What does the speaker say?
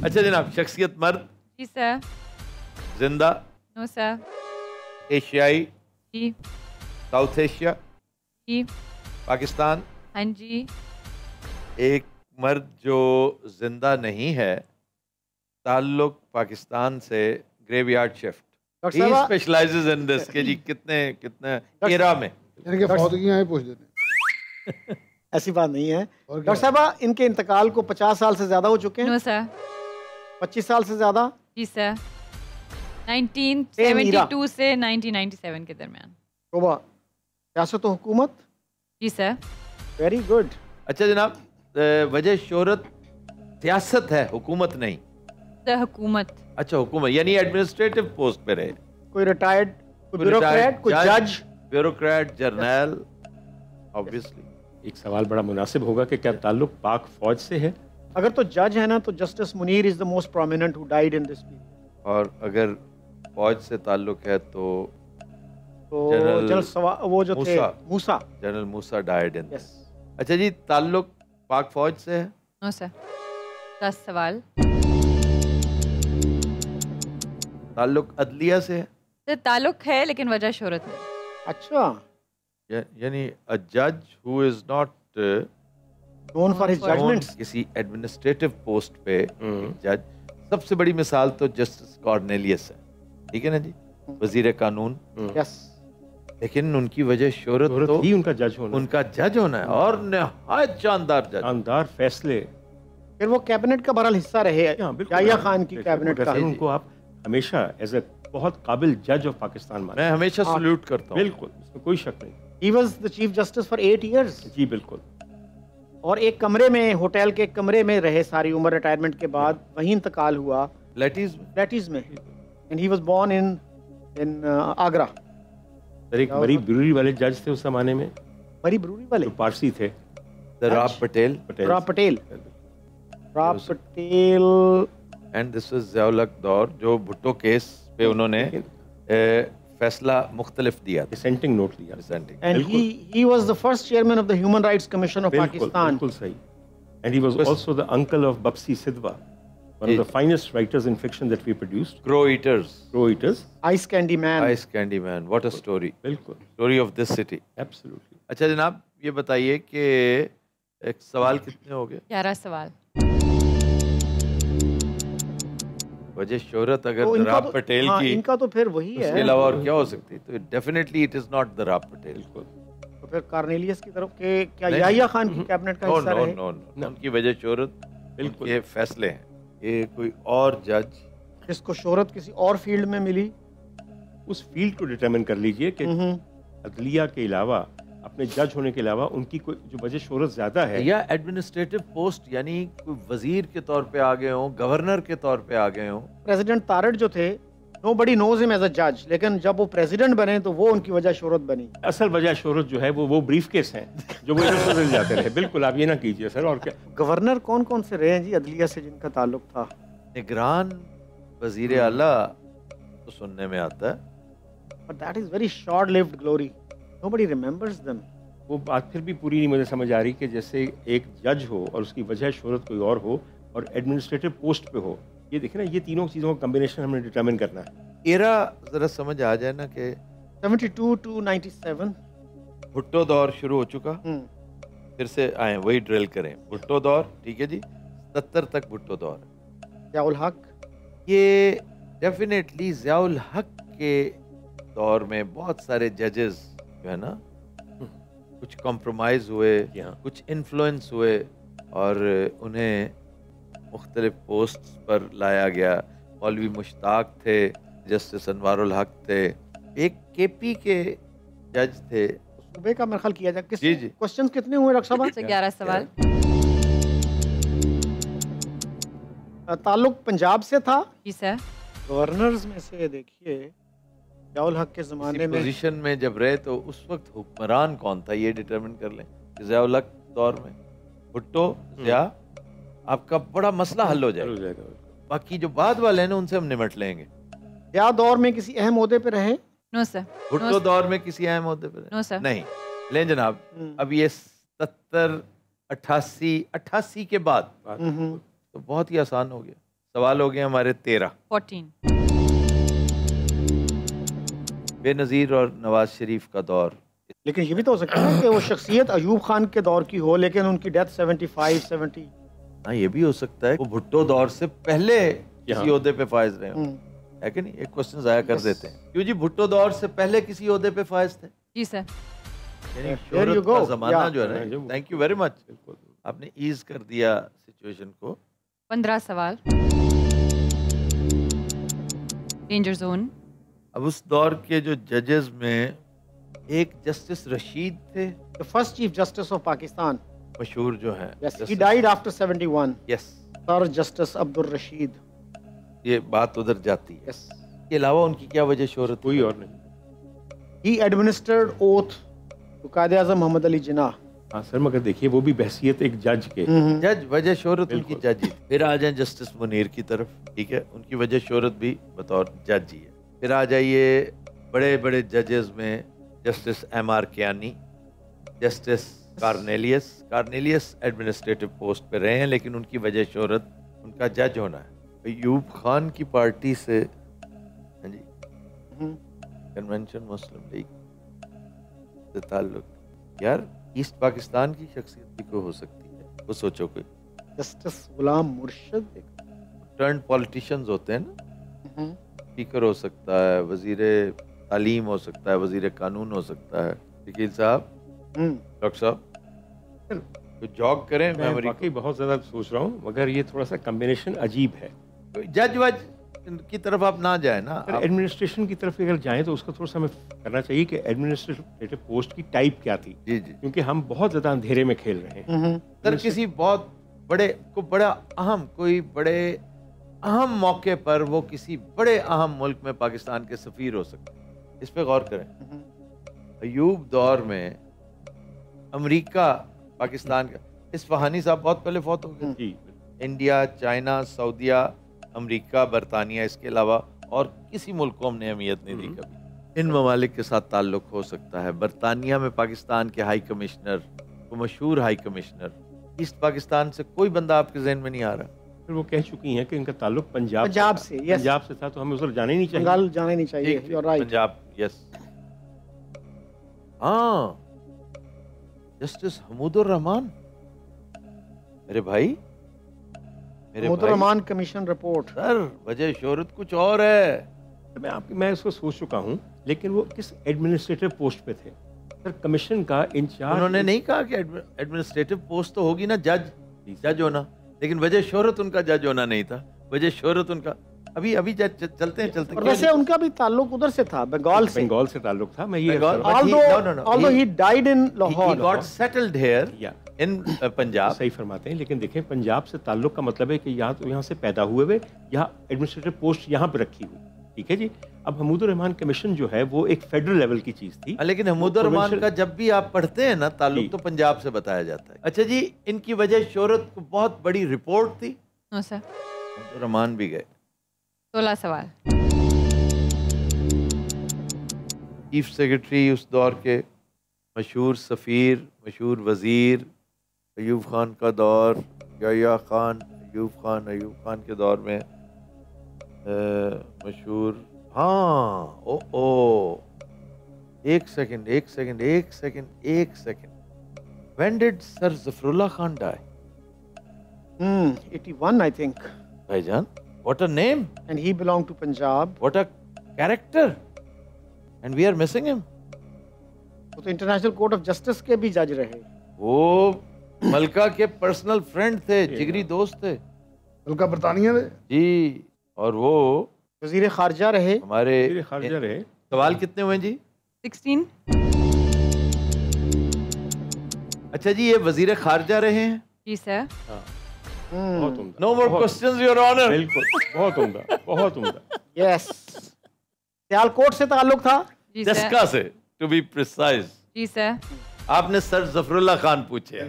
अच्छा जनाब, शख्सियत मर्द? जी सर। जिंदा? No sir. एशियाई? जी। South Asia? जी। पाकिस्तान? हाँ जी। एक मर्द जो जिंदा नहीं है, ताल्लुक पाकिस्तान से, ग्रेवयार्ड शिफ्ट। डॉक्टर ही साहब स्पेशलाइजेज इन दिस के जी कितने कितने एरा में। इनके फौतगियां ही पूछ देते हैं। ऐसी बात नहीं है और क्या? डॉक्टर साहब, इनके इंतकाल को 50 साल से ज्यादा हो चुके हैं। No sir. 25 साल से ज्यादा। जी सर। 1972 से 1997 के दरमियान। तौबा, सियासत और हुकूमत। जी सर। Very good. अच्छा जनाब, वजह शोहरत सियासत है, हुकूमत नहीं। सर हुकूमत। अच्छा हुकूमत, यानी एडमिनिस्ट्रेटिव पोस्ट पे रहे। कोई रिटायर्ड, कोई ब्यूरोक्रेट, कोई जज, ब्यूरोक्रेट, जर्नल, ऑब्वियसली। एक सवाल बड़ा मुनासिब होगा कि क्या ताल्लुक पाक फौज से है? अगर तो जज है ना, तो justice Munir is the most prominent who died in this period. और अगर फौज से ताल्लुक है तो वो जो थे Musa, general Musa died in. Yes. अच्छा जी, ताल्लुक पाक फौज से है? No sir. 10 सवाल। ताल्लुक अदलिया से है? सर ताल्लुक है लेकिन वजह शोहरत नहीं। अच्छा, यानी अ जज who is not known for his judgments. किसी एडमिनिस्ट्रेटिव पोस्ट पे जज। सबसे बड़ी मिसाल तो जस्टिस कॉर्नेलियस है, ठीक है ना जी, वजीर कानून। यस। लेकिन उनकी वजह शोहरत तो ही उनका जज होना, उनका जज होना है, और नहायत शानदार जज, शानदार फैसले। फिर वो कैबिनेट का बहरहाल हिस्सा रहे, याहिया खान की कैबिनेट का। उनको आप हमेशा एज ए बहुत काबिल जज ऑफ पाकिस्तान माने। मैं हमेशा सल्यूट करता हूँ। बिल्कुल, इसमें कोई शक नहीं। He was the chief justice for 8 years. जी बिल्कुल। और एक कमरे में, होटल के एक कमरे में रहे सारी उम्र। रिटायरमेंट के बाद वहीं इंतकाल हुआ, लैटीज में। And he was born in Agra. Sir एक बड़ी ब्रूरी वाले जज थे उस जमाने में, बड़ी ब्रूरी वाले, जो पारसी थे। Rao Patel. And this was Ziaul हक दौर, जो भुट्टो केस पे उन्होंने फैसला मुख्तलिफ दिया, डिसेंटिंग नोट लिया, dissenting. And he was the first chairman of the Human Rights Commission of Pakistan. बिल्कुल सही। And he was also the uncle of Bapsi Sidhwa, one of the finest writers in fiction that we produced. Crow Eaters. Ice Candy Man. What a story. बिल्कुल। Story of this city. Absolutely. अच्छा जनाब, ये बताइए कि एक सवाल कितने हो गए? 11 सवाल। वजह शोहरत अगर तो राव पटेल की, इनका तो फिर वही है, उसके अलावा और क्या हो सकती है? तो definitely it is not the Rao Patel. तो फिर कार्नेलियस की तरफ के क्या याहिया खान की कैबिनेट का हिस्सा रहे? नो, उनकी वजह शोहरत बिल्कुल, ये फैसले हैं। ये कोई और जज जिसको शोहरत किसी और फील्ड में मिली, उस फील्ड को डिटरमिन कर लीजिए कि अदलिया के अलावा, अपने जज होने के अलावा उनकी कोई जो वजह शोहरत ज्यादा है, या एडमिनिस्ट्रेटिव पोस्ट, यानी कोई वजीर के तौर पे आ गए हों, गवर्नर के तौर पे आ गए हों। प्रेसिडेंट तारड़ जो थे, nobody knows him as a judge, लेकिन जब वो प्रेसिडेंट बने तो वो उनकी वजह शोहरत बनी। असल वजह शोहरत जो है वो ब्रीफकेस हैं जो वो इधर उधर जाते रहे। बिल्कुल, आप ये ना कीजिए सर। और क्या गवर्नर कौन कौन से रहे हैं जी अदलिया से जिनका ताल्लुक था? निगरान, वजीर आला तो सुनने में आता है, but that is very short lived glory, nobody remembers them. वो बात फिर भी पूरी नहीं मुझे समझ आ रही कि जैसे एक जज हो और उसकी वजह शोहरत कोई और हो और एडमिनिस्ट्रेटिव पोस्ट पे हो। ये देखें ना, ये तीनों चीज़ों का कॉम्बिनेशन हमने डिटरमिन करना है। एरा जरा समझ आ जाए ना कि 72 to 97 भुट्टो दौर शुरू हो चुका। फिर से आए, वही ड्रिल करें। भुट्टो दौर, ठीक है जी, 70 तक भुट्टो दौर। ज़ियाउल हक, ये डेफिनेटली ज़ियाउल हक के दौर में बहुत सारे जजेस जो है ना, कुछ कॉम्प्रोमाइज़ हुए, कुछ इन्फ्लुएंस हुए और उन्हें मुख्तलिफ पोस्ट पर लाया गया। मौलवी मुश्ताक थे, जस्टिस अनवारुल हक थे, एक केपी के जज थे। सूबे का मेरे ख्याल किया जाए। जी जी। क्वेश्चंस कितने हुए डॉक्टर साहब? 11 सवाल। ताल्लुक पंजाब से था? जी सर। गवर्नर्स में से देखिए, ज़ियाउल हक के ज़माने में पोजीशन में जब रहे तो उस वक्त हुक्मरान कौन था, ये डिटरमिन कर लें। ज़ियाउल हक दौर में भुट्टो, ज़िया, आपका बड़ा मसला हल हो जाएगा। बाकी जो बाद वाले हैं ना, उनसे हम निपट लेंगे। ज़िया दौर में किसी अहम ओहदे पे रहे? No sir. भुट्टो दौर में किसी अहम ओहदे पे रहे? No sir. नहीं। लें जनाब, अब ये 70, 88 के बाद तो बहुत ही आसान हो गया। सवाल हो गए हमारे 13। 14। बेनज़ीर और नवाज शरीफ का दौर। लेकिन ये भी तो हो सकता है कि वो शख्सियत अयूब खान के दौर की हो, लेकिन उनकी डेथ 75, 70। हाँ, ये भी हो सकता है वो भुट्टो दौर से पहले किसी ओहदे पे फायज रहे हों। है कि नहीं? एक क्वेश्चन जाया कर देते हैं। क्यों जी, भुट्टो दौर से पहले किसी ओहदे पे फायज थे? जी सर। यानी शोहरत का जमाना जो है ना। थैंक यू वेरी मच, आपने ईज कर दिया सिचुएशन को। 15 सवाल। Danger zone. अब उस दौर के जो जजेस में एक जस्टिस रशीद थे, The first Chief Justice of Pakistan. मशहूर जो है। Yes, he died after 71. Yes, Sir Justice Abdul Rashid. ये बात उधर जाती है। Yes. इसके अलावा उनकी क्या वजह शोहरत? कोई और नहीं। He administered oath to कायदे आज़म मोहम्मद अली जिन्ना। हाँ सर, मगर देखिए वो भी बहसियत एक जज के। जज, वजह शोहरत उनकी जज ही। फिर आ जाए जस्टिस मुनीर की तरफ, ठीक है, उनकी वजह शोहरत भी बतौर जज ही है। फिर आ जाइए बड़े बड़े जजेस में justice M.R. Kayani, justice Cornelius administrative post पे रहे हैं, लेकिन उनकी वजह शोहरत उनका जज होना है। अयूब खान की पार्टी से, हाँ जी, कन्वेंशन मुस्लिम लीग से ताल्लुक। यार, ईस्ट पाकिस्तान की शख्सियत भी कोई हो सकती है, वो सोचो कोई। जस्टिस गुलाम मुर्शिद। टर्न पॉलिटिशियंस होते हैं ना, स्पीकर हो सकता है, वजीरे तालीम हो सकता है, वजीर कानून हो सकता है। वकील साहब, डॉक्टर साहब, तो जॉग करें। मैं वाकई बहुत ज्यादा सोच रहा हूँ, मगर ये थोड़ा सा कॉम्बिनेशन अजीब है। जज वज की तरफ आप ना जाए ना, एडमिनिस्ट्रेशन की तरफ अगर जाएं तो उसका थोड़ा सा हमें करना चाहिए कि एडमिनिस्ट्रेटिव पोस्ट की टाइप क्या थी। जी जी, क्योंकि हम बहुत ज्यादा अंधेरे में खेल रहे हैं। सर, किसी बहुत बड़े को बड़ा अहम, कोई बड़े अहम मौके पर वो किसी बड़े अहम मुल्क में पाकिस्तान के सफीर हो सकते हैं, इस पे गौर करें। अयूब दौर में अमेरिका पाकिस्तान का, इस्फहानी साहब बहुत पहले फौत हो गए। जी, इंडिया, चाइना, सऊदिया, अमेरिका, बरतानिया, इसके अलावा और किसी मुल्क को हमने अहमियत नहीं दी कभी। इन ममालिक के साथ ताल्लुक हो सकता है। बरतानिया में पाकिस्तान के हाई कमिश्नर, वो मशहूर हाई कमिश्नर, ईस्ट पाकिस्तान से कोई बंदा आपके जहन में नहीं आ रहा। फिर वो कह चुकी हैं कि इनका ताल्लुक पंजाब से। Yes. पंजाब से था, तो हमें उधर जाना ही नहीं चाहिए। बंगाल जाना ही नहीं चाहिए। ठीक, You're right. पंजाब, यस। हाँ, जस्टिस हमीदुर रहमान, मेरे भाई, Hamidur Rahman commission report. Sir, वजह शोहरत कुछ और है। मैं इसको सोच चुका हूँ, लेकिन वो किस एडमिनिस्ट्रेटिव पोस्ट पे थे? सर, कमीशन का इंचार्ज। उन्होंने नहीं कहा कि एडमिनिस्ट्रेटिव पोस्ट तो होगी ना, जज होना, लेकिन वजह शोहरत उनका जज होना नहीं था। वजह शोहरत उनका अभी चलते हैं। और वैसे उनका भी ताल्लुक उधर से था, बंगाल से ताल्लुक था। मैं ये although he died in Lahore, he got settled here in Punjab. सही फरमाते हैं, लेकिन देखें पंजाब से ताल्लुक का मतलब है कि यहाँ से पैदा हुए हुए, यहाँ एडमिनिस्ट्रेटिव पोस्ट यहाँ पे रखी हुई। ठीक है जी। अब हमीदुर रहमान कमीशन जो है वो एक फेडरल लेवल की चीज थी, लेकिन हमीदुर रहमान का जब भी आप पढ़ते हैं ना, ताल्लुक तो पंजाब से बताया जाता है। अच्छा जी, इनकी वजह शोहरत को बहुत बड़ी रिपोर्ट थी। No sir. हमीदुर रहमान भी गए। 16 सवाल। चीफ सेक्रेटरी उस दौर के, मशहूर सफ़ीर, मशहूर वज़ीर, अयूब खान का दौर, याह्या खान, अयूब खान के दौर में मशहूर। हाँ, एक second. When did Sir Zafrullah Khan die? 81, I think. भाईजान, what a name! And he belonged to Punjab. What a character! And we are missing him. वो तो इंटरनेशनल कोर्ट ऑफ जस्टिस के भी जज रहे। वो मलका के पर्सनल फ्रेंड थे, जिगरी दोस्त थे। मलका बरतानिया थे जी, और वो वजीर खारजा रहे। हमारे खारजा रहे। सवाल कितने हुए जी? 16। अच्छा जी, ये वजीर खारजा रहे हैं? जी सर। बहुत उम्दा। No more questions your honour. बिल्कुल, बहुत उम्दा। यस। सियालकोट से ताल्लुक था? जी सर। जस्का से, टू बी प्रिसाइज। जी सर। आपने सर जफरुल्लाह खान पूछे।